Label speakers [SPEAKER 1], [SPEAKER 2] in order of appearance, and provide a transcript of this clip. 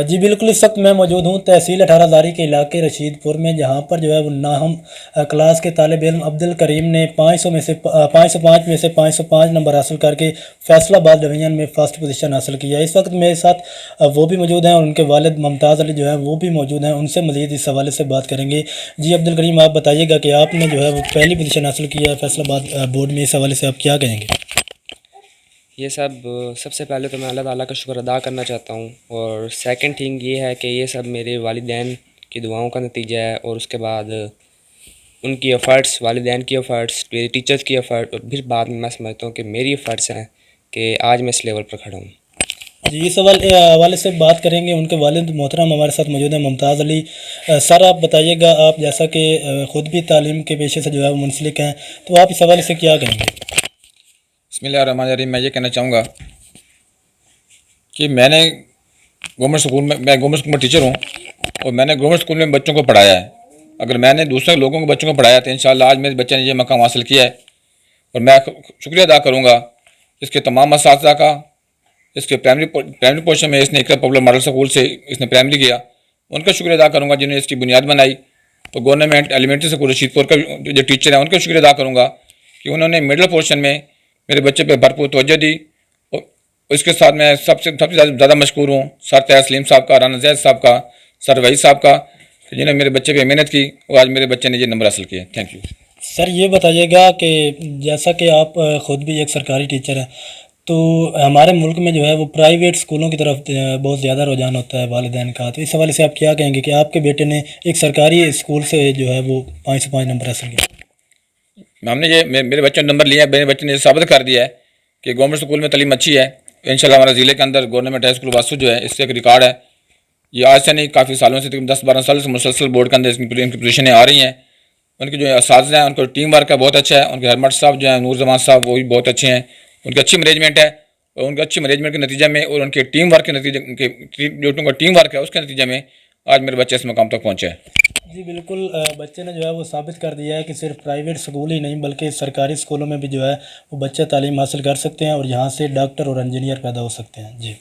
[SPEAKER 1] जी बिल्कुल, इस वक्त मैं मौजूद हूँ तहसील 18 के इलाके रशीदपुर में, जहाँ पर जो है वो नाहम क्लास के तालिब इल्म अब्दुल करीम ने 505 में से 505 नंबर हासिल करके फैसलाबाद डिवीज़न में फ़र्स्ट पोजीशन हासिल किया। इस वक्त मेरे साथ वो भी मौजूद हैं और उनके वालिद मुमताज़ अली जो है वो भी मौजूद हैं। उनसे मज़ीद इस हवाले से बात करेंगे। जी अब्दुल करीम, आप बताइएगा कि आपने जो है वो पहली पोजीशन हासिल किया है फैसलाबाद बोर्ड में, इस हवाले से आप क्या कहेंगे?
[SPEAKER 2] ये सबसे पहले तो मैं अल्लाह ताला का शुक्र अदा करना चाहता हूँ, और सेकंड थिंग ये है कि ये सब मेरे वालिदैन की दुआओं का नतीजा है, और उसके बाद उनकी एफ़र्ट्स, वालिदैन की एफ़र्ट्स, मेरे टीचर्स की एफ़र्ट, और फिर बाद में मैं समझता हूँ कि मेरी एफ़र्ट्स हैं कि आज मैं इस लेवल पर खड़ा हूँ।
[SPEAKER 1] जी, इस हवाले से बात करेंगे। उनके वालिद मोहतरम हमारे साथ मौजूद हैं, मुमताज़ अली। सर आप बताइएगा, आप जैसा कि ख़ुद भी तालीम के पेशे से जो है वो मुंसलिक हैं, तो आप इस हवाले से क्या कहेंगे?
[SPEAKER 3] बिस्मिल्लाहिर्रहमानिर्रहीम। मैं ये कहना चाहूँगा कि मैं गवर्नमेंट स्कूल में टीचर हूँ, और मैंने गवर्नमेंट स्कूल में बच्चों को पढ़ाया है। अगर मैंने दूसरे लोगों के बच्चों को पढ़ाया तो इंशाअल्लाह आज मेरे बच्चे ने ये मकाम हासिल किया है। और मैं शुक्रिया अदा करूँगा इसके तमाम असातिज़ा का। इसके प्राइमरी पोर्शन में इसने इकरा पब्लिक मॉडल स्कूल से इसने प्राइमरी किया, उनका शुक्रिया अदा करूँगा जिन्होंने इसकी बुनियाद बनाई। तो गवर्नमेंट एलिमेंट्री स्कूल रशीदपुर का जो टीचर हैं उनका शुक्रिया अदा करूँगा कि उन्होंने मिडिल पोर्शन में मेरे बच्चे पर भरपूर तवज्जो दी। और इसके साथ मैं सबसे ज़्यादा मशकूर हूँ सर तस्लीम साहब का, राना जैद साहब का, सर वही साहब का, जिन्होंने मेरे बच्चे पे मेहनत की और आज मेरे बच्चे ने ये नंबर हासिल किए। Thank you.
[SPEAKER 1] सर ये बताइएगा कि जैसा कि आप ख़ुद भी एक सरकारी टीचर हैं, तो हमारे मुल्क में जो है वो प्राइवेट स्कूलों की तरफ बहुत ज़्यादा रुझान होता है वालिदैन का, तो इस हवाले से आप क्या कहेंगे कि आपके बेटे ने एक सरकारी स्कूल से जो है वो 505 नंबर हासिल किया?
[SPEAKER 3] हमने ये मेरे बच्चे ने नंबर लिया है, मेरे बच्चे ने साबित कर दिया है कि गवर्नमेंट स्कूल में तालीम अच्छी है। तो इंशाल्लाह हमारे ज़िले के अंदर गवर्नमेंट हाई स्कूल वासु जो है इससे एक रिकॉर्ड है। ये आज से नहीं, काफ़ी सालों से, तकरीबन 10-12 साल से मुसलसल बोर्ड के अंदर इनकी पोजीशनें आ रही हैं। उनके जो असातिज़ा हैं उनका टीम वर्क है बहुत अच्छा है। उनके हरमट साहब जो हैं, नूर जमान साहब, वो भी बहुत अच्छे हैं। उनकी अच्छी मैनेजमेंट है, और उनके अच्छी मैनेजमेंट के नतीजे में और उनके टीम वर्क के नतीजे जो उनका टीम वर्क है उसके नतीजे में आज मेरे बच्चे इस मकाम तक पहुँचे हैं।
[SPEAKER 1] जी बिल्कुल, बच्चे ने जो है वो साबित कर दिया है कि सिर्फ प्राइवेट स्कूल ही नहीं बल्कि सरकारी स्कूलों में भी जो है वो बच्चे तालीम हासिल कर सकते हैं और यहाँ से डॉक्टर और इंजीनियर पैदा हो सकते हैं। जी।